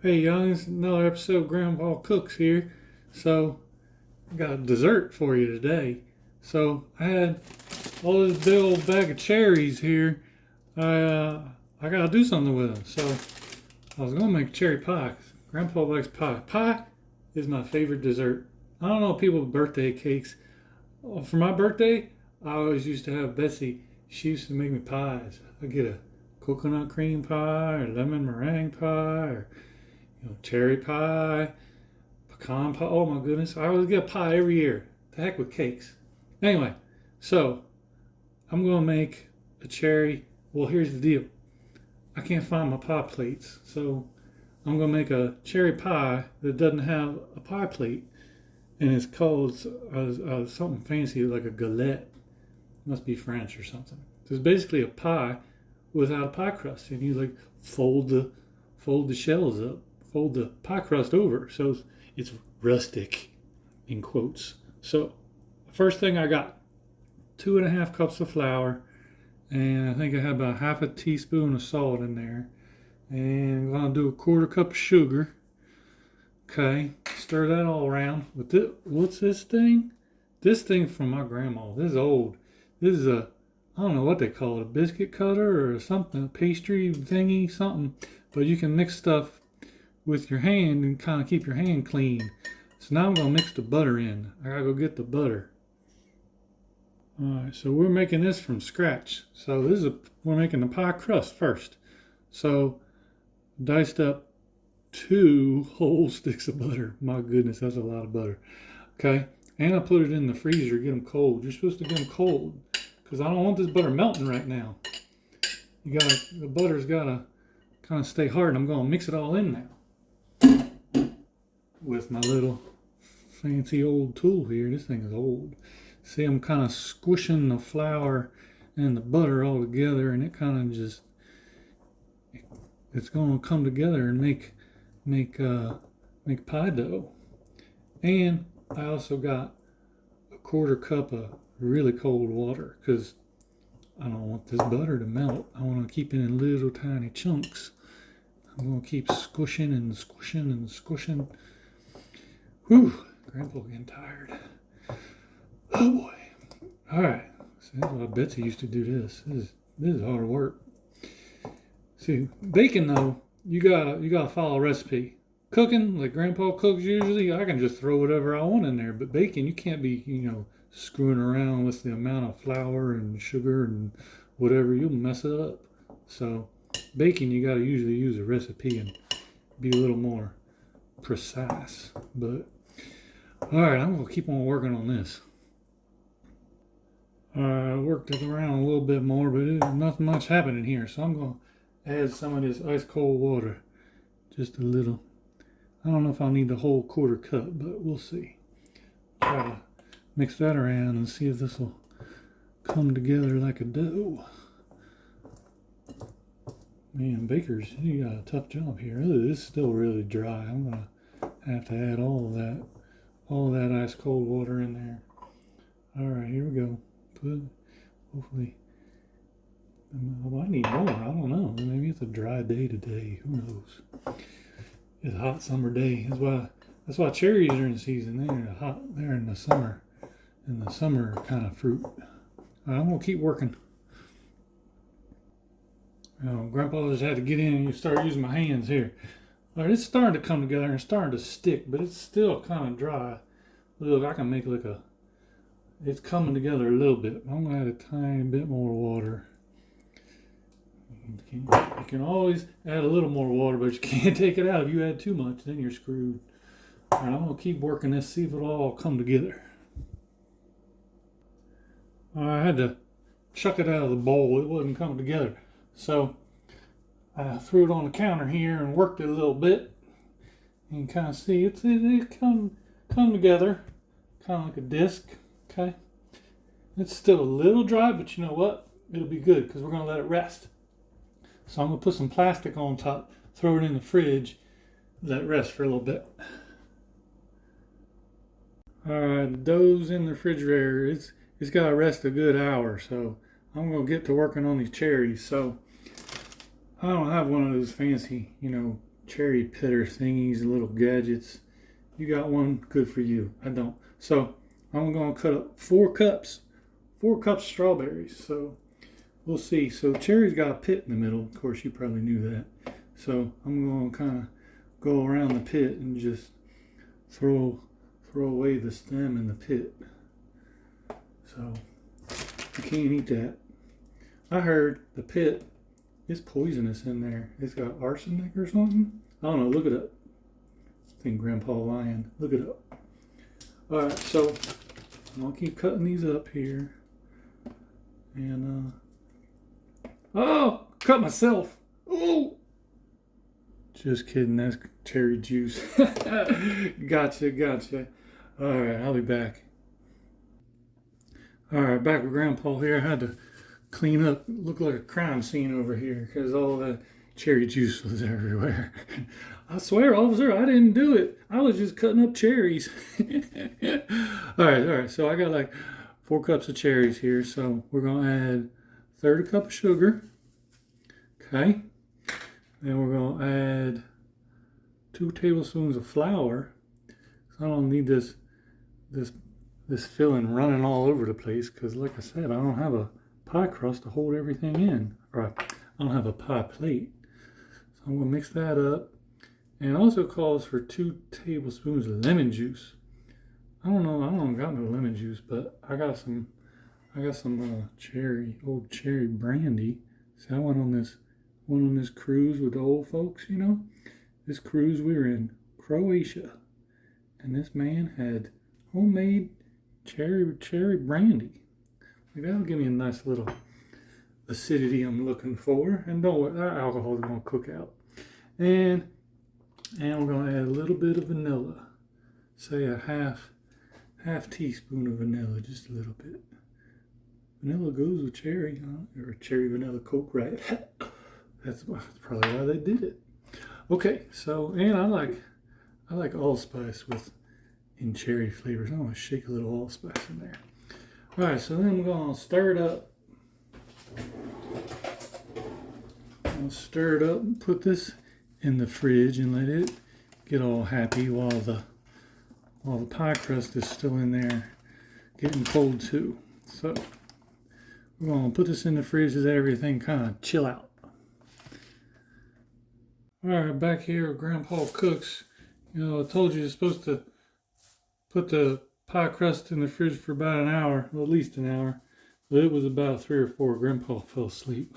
Hey y'all, it's another episode of Grandpa Cooks here. So, I got a dessert for you today. So, I had all this big old bag of cherries here. I gotta do something with them. So, I was gonna make cherry pie. Grandpa likes pie. Pie is my favorite dessert. I don't know people's birthday cakes. For my birthday, I always used to have Betsy. She used to make me pies. I get a coconut cream pie, or lemon meringue pie, or cherry pie, pecan pie. Oh my goodness, I always get a pie every year. The heck with cakes. Anyway, so I'm gonna make a cherry. Well, here's the deal. I can't find my pie plates, so I'm gonna make a cherry pie that doesn't have a pie plate, and it's called something fancy like a galette. Must be French or something. So it's basically a pie without a pie crust, and you like fold the shells up, fold the pie crust over, so it's rustic, in quotes. So first thing I got 2.5 cups of flour, and I think I have about half a teaspoon of salt in there, and I'm gonna do a 1/4 cup of sugar. Okay, stir that all around. What's this thing? This thing from my grandma. This is old. This is I don't know what they call it, a biscuit cutter or something, a pastry thingy, something. But you can mix stuff with your hand and kind of keep your hand clean. So now I'm gonna mix the butter in. I gotta go get the butter. All right, so we're making this from scratch. So we're making the pie crust first. So diced up 2 whole sticks of butter. My goodness, that's a lot of butter. Okay, and I put it in the freezer, get them cold. You're supposed to get them cold because I don't want this butter melting right now. The butter's gotta kind of stay hard. And I'm gonna mix it all in now with my little fancy old tool here. This thing is old. See, I'm kind of squishing the flour and the butter all together, and it kind of it's going to come together and make pie dough. And I also got a 1/4 cup of really cold water because I don't want this butter to melt. I want to keep it in little tiny chunks. I'm going to keep squishing and squishing and squishing. Whew, Grandpa getting tired. Oh boy. All right. So that's why Betsy used to do this. This is hard work. See, baking though, you gotta follow a recipe. Cooking, like Grandpa cooks usually, I can just throw whatever I want in there. But baking, you can't be, screwing around with the amount of flour and sugar and whatever. You'll mess it up. So baking, you gotta usually use a recipe and be a little more precise. But all right, I'm gonna keep on working on this. I worked it around a little bit more, but there's nothing much happening here. So I'm gonna add some of this ice cold water, just a little. I don't know if I'll need the whole 1/4 cup, but we'll see. Try to mix that around and see if this will come together like a dough. Man, bakers, you got a tough job here. Ooh, this is still really dry. I'm gonna have to add all of that ice cold water in there. All right, here we go. Hopefully, I need more. I don't know. Maybe it's a dry day today. Who knows? It's a hot summer day. That's why cherries are in season. They're in the summer. In the summer kind of fruit. I'm gonna keep working. Grandpa just had to get in and start using my hands here. All right, it's starting to come together and starting to stick, but it's still kind of dry. Look, I can make it's coming together a little bit. I'm gonna add a tiny bit more water. You can always add a little more water, but you can't take it out. If you add too much, then you're screwed. All right, I'm gonna keep working this, see if it'll all come together. I had to chuck it out of the bowl. It wasn't coming together. So I threw it on the counter here and worked it a little bit. You can kind of see it come together, kind of like a disc. Okay, it's still a little dry, but you know what? It'll be good because we're gonna let it rest. So I'm gonna put some plastic on top, throw it in the fridge, let it rest for a little bit. All right, the dough's in the refrigerator. It's got to rest a good hour, so I'm gonna get to working on these cherries. So I don't have one of those fancy, cherry pitter thingies, little gadgets. You got one, good for you. I don't. So I'm gonna cut up 4 cups of strawberries. So we'll see. So cherry's got a pit in the middle. Of course, you probably knew that. So I'm gonna kind of go around the pit and just throw away the stem in the pit. So you can't eat that. I heard the pit is poisonous in there. It's got arsenic or something. I don't know. Look it up. I think Grandpa lying. Look it up. All right, so I'm gonna keep cutting these up here. And oh, cut myself. Oh, just kidding. That's cherry juice. Gotcha. All right, I'll be back. All right, back with Grandpa here. I had to clean up, look like a crime scene over here because all that cherry juice was everywhere. I swear, officer, I didn't do it. I was just cutting up cherries. All right. So I got like 4 cups of cherries here. So we're going to add 1/3 cup of sugar. Okay. Then we're going to add 2 tablespoons of flour. So I don't need this filling running all over the place because, like I said, I don't have a pie crust to hold everything in. Or I don't have a pie plate. So I'm going to mix that up. And it also calls for 2 tablespoons of lemon juice. I don't got no lemon juice, but I got some old cherry brandy. See, I went on this cruise with the old folks, you know. This cruise we were in Croatia, and this man had homemade cherry brandy. Like, that'll give me a nice little acidity I'm looking for. And don't worry, our alcohol is gonna cook out. And we're gonna add a little bit of vanilla. Say a half teaspoon of vanilla, just a little bit. Vanilla goes with cherry, or cherry vanilla Coke, right? That's probably why they did it. Okay, so, and I like allspice in cherry flavors. I'm gonna shake a little allspice in there. All right, so then I'm gonna stir it up. I'm gonna stir it up and put this in the fridge and let it get all happy while the pie crust is still in there getting cold too. So we're gonna put this in the fridge to let everything kind of chill out. All right, back here with Grandpa Cooks. You know, I told you you're supposed to put the pie crust in the fridge for about an hour, well, at least an hour. But it was about 3 or 4. Grandpa fell asleep.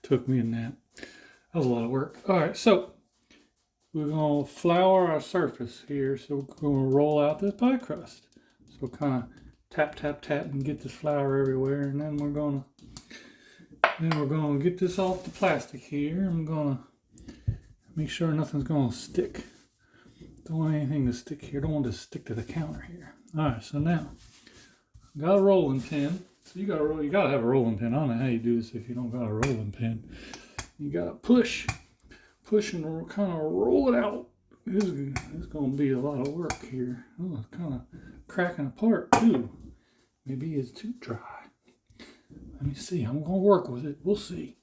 Took me a nap. That was a lot of work. All right, so we're going to flour our surface here. So we're going to roll out this pie crust. So kind of tap, and get the flour everywhere. And then we're going to get this off the plastic here. I'm going to make sure nothing's going to stick. Don't want anything to stick here. Don't want to stick to the counter here. All right, so now got a rolling pin. So you gotta have a rolling pin. I don't know how you do this if you don't got a rolling pin. You gotta push and kind of roll it out. This is gonna be a lot of work here. Oh, it's kind of cracking apart too. Maybe it's too dry. Let me see. I'm gonna work with it. We'll see.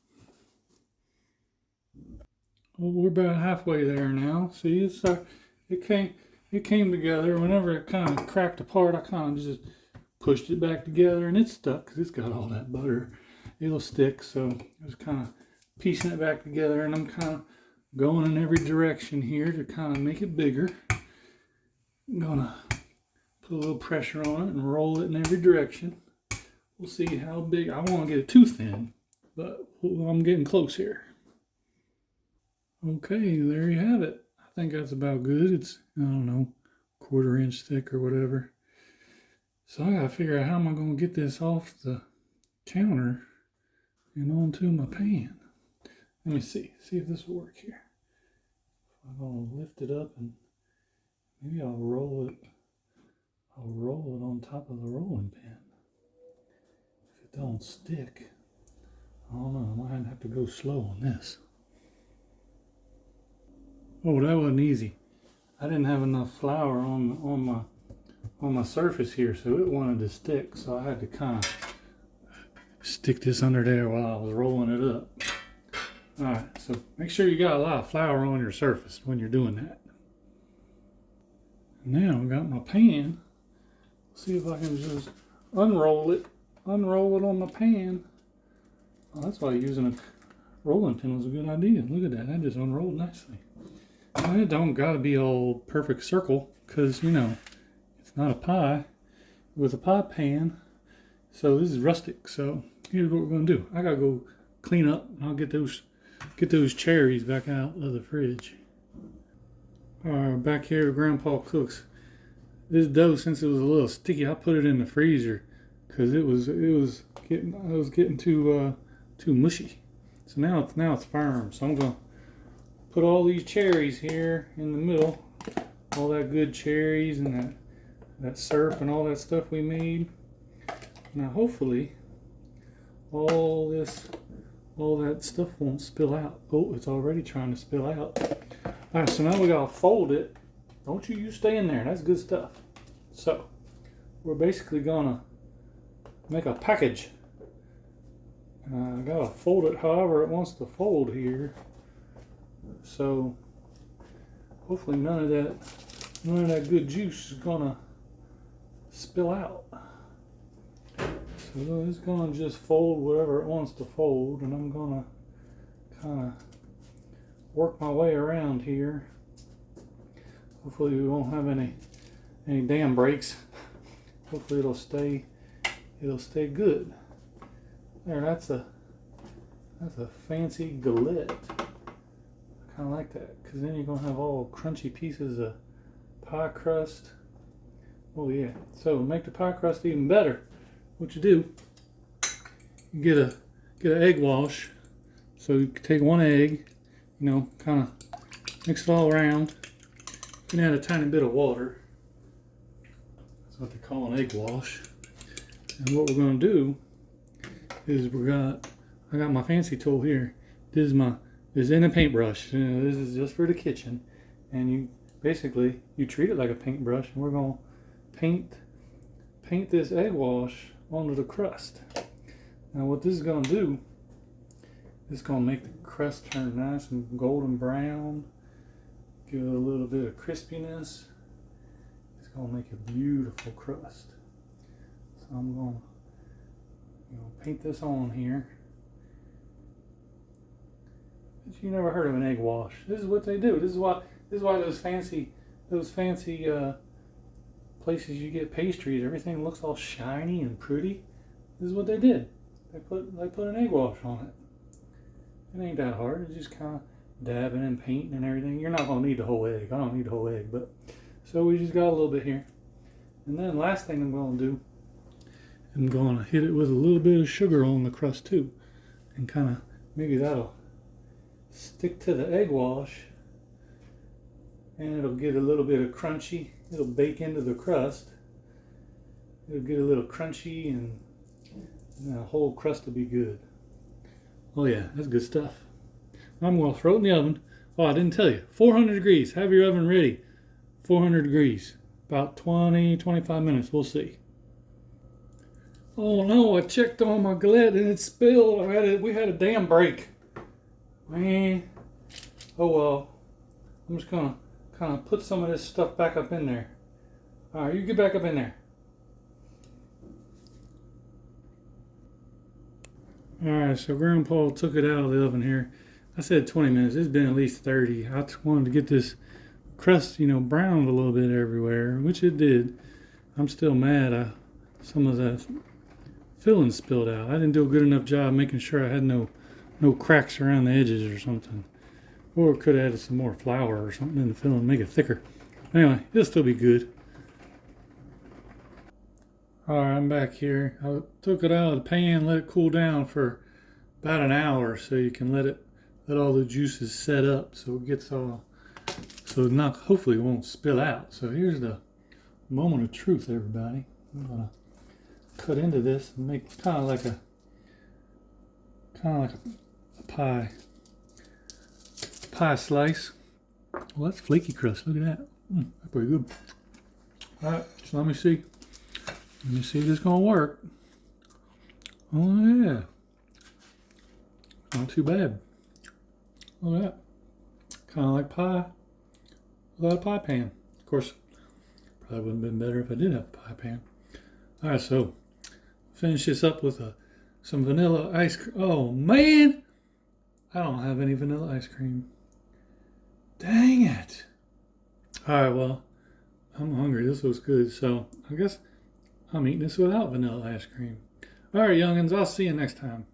Well, we're about halfway there now. See, it came together. Whenever it kind of cracked apart, I kind of just pushed it back together, and it's stuck because it's got all that butter. It'll stick, so I was kind of piecing it back together, and I'm kind of going in every direction here to kind of make it bigger. I'm gonna put a little pressure on it and roll it in every direction. We'll see how big. I want to get it too thin, but I'm getting close here. Okay, there you have it. I think that's about good. It's, I don't know, 1/4 inch thick or whatever. So I gotta figure out how am I gonna get this off the counter and onto my pan. Let me see if this will work here. I'm gonna lift it up and maybe I'll roll it on top of the rolling pin. If it don't stick, I don't know, I might have to go slow on this. Oh, that wasn't easy. I didn't have enough flour on my surface here, so it wanted to stick. So I had to kind of stick this under there while I was rolling it up. Alright, so make sure you got a lot of flour on your surface when you're doing that. Now I got my pan. See if I can just unroll it on the pan. Oh, that's why using a rolling pin was a good idea. Look at that, that just unrolled nicely. And it don't gotta be all perfect circle, because you know, it's not a pie with a pie pan. So this is rustic. So here's what we're gonna do. I gotta go clean up and I'll get those cherries back out of the fridge. Alright, back here at Grandpa Cook's. This dough, since it was a little sticky, I put it in the freezer because it was getting too mushy. So now it's firm. So I'm gonna put all these cherries here in the middle, all that good cherries and that syrup and all that stuff we made. Now hopefully all that stuff won't spill out. Oh, it's already trying to spill out. All right, so now we gotta fold it. Don't you stay in there. That's good stuff. So we're basically gonna make a package. I gotta fold it however it wants to fold here. So hopefully none of that good juice is gonna spill out. So it's gonna just fold whatever it wants to fold, and I'm gonna kind of work my way around here. Hopefully we won't have any dam breaks. Hopefully it'll stay good. There, that's a fancy galette. I kind of like that, because then you're gonna have all crunchy pieces of pie crust. Oh yeah. So to make the pie crust even better, what you do, you get an egg wash. So you take one egg, you know, kind of mix it all around. You can add a tiny bit of water. That's what they call an egg wash. And what we're going to do is I got my fancy tool here. This is in a paintbrush. You know, this is just for the kitchen. And you basically treat it like a paintbrush, and we're going to paint this egg wash onto the crust. Now what this is going to do, it's going to make the crust turn nice and golden brown. Give it a little bit of crispiness. It's going to make a beautiful crust. So I'm going to paint this on here. But you never heard of an egg wash. This is what they do. This is why those fancy places you get pastries, everything looks all shiny and pretty. This is what they did. They put an egg wash on it. It ain't that hard. It's just kind of dabbing and painting and everything. You're not gonna need the whole egg. I don't need the whole egg, but so we just got a little bit here. And then last thing I'm gonna do, I'm gonna hit it with a little bit of sugar on the crust too, and kind of maybe that'll stick to the egg wash, and it'll get a little bit of crunchy. It'll bake into the crust. It'll get a little crunchy, and the whole crust will be good. Oh yeah, that's good stuff. I'm going to throw it in the oven. Oh, I didn't tell you. 400 degrees. Have your oven ready. 400 degrees. About 20-25 minutes. We'll see. Oh no, I checked on my galette and it spilled. We had a dam break. Man. Oh well. I'm just going to kind of put some of this stuff back up in there. Alright, you get back up in there. Alright, so Grandpa took it out of the oven here. I said 20 minutes. It's been at least 30. I just wanted to get this crust, browned a little bit everywhere, which it did. I'm still mad. Some of the filling spilled out. I didn't do a good enough job making sure I had no cracks around the edges or something. Or could have added some more flour or something in the filling, make it thicker. Anyway, it'll still be good. Alright, I'm back here. I took it out of the pan, let it cool down for about an hour so you can let all the juices set up so it gets all, hopefully it won't spill out. So here's the moment of truth, everybody. I'm gonna cut into this and make kind of like a pie slice. Well, that's flaky crust. Look at that. That's pretty good. All right, so let me see. Let me see if this is gonna work. Oh yeah, not too bad. Look at that. Kind of like pie without a pie pan. Of course, probably would have been better if I did have a pie pan. All right, so finish this up with some vanilla ice cream. Oh, man! I don't have any vanilla ice cream. Dang it. All right, well, I'm hungry. This looks good. So I guess I'm eating this without vanilla ice cream. All right, youngins, I'll see you next time.